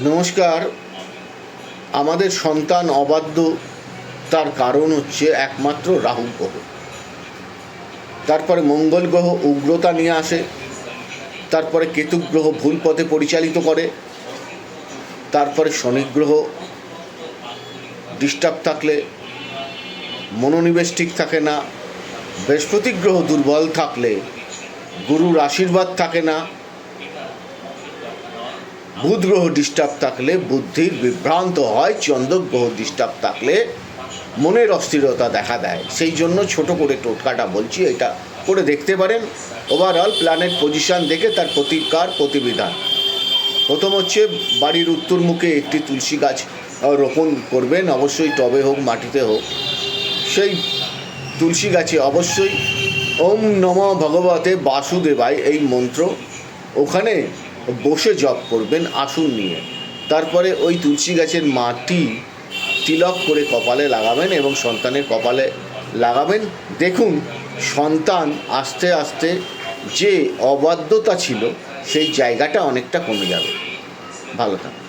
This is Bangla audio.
নমস্কার। আমাদের সন্তান অবাধ্য, তার কারণ হচ্ছে একমাত্র রাহু গ্রহ। তারপরে মঙ্গল গ্রহ উগ্রতা নিয়ে আসে, তারপরে কেতু গ্রহ ভুল পথে পরিচালিত করে, তারপরে শনি গ্রহ ডিস্টার্ব থাকলে মনোনিবেশ ঠিক থাকে না, বৃহস্পতি গ্রহ দুর্বল থাকলে গুরুর আশীর্বাদ থাকে না, বুধ গ্রহ ডিস্টার্ব থাকলে বুদ্ধির বিভ্রান্ত হয়, চন্দ্র গ্রহ ডিস্টার্ব থাকলে মনের অস্থিরতা দেখা দেয়। সেই জন্য ছোট করে টোটকাটা বলছি, এটা করে দেখতে পারেন। ওভারঅল প্ল্যানেট পজিশান দেখে তার প্রতিকার প্রতিবিধান। প্রথম হচ্ছে বাড়ির উত্তর মুখে একটি তুলসী গাছ রোপণ করবেন, অবশ্যই টবে হোক মাটিতে হোক। সেই তুলসী গাছে অবশ্যই ওম নমঃ ভগবতে বাসুদেবায় এই মন্ত্র ওখানে বসে জপ করবেন আসন নিয়ে। তারপরে ওই তুলসী গাছের মাটি তিলক করে কপালে লাগাবেন এবং সন্তানের কপালে লাগাবেন। দেখুন সন্তান আস্তে আস্তে যে অবাধ্যতা ছিল সেই জায়গাটা অনেকটা কমে যাবে। ভালো থাকুন।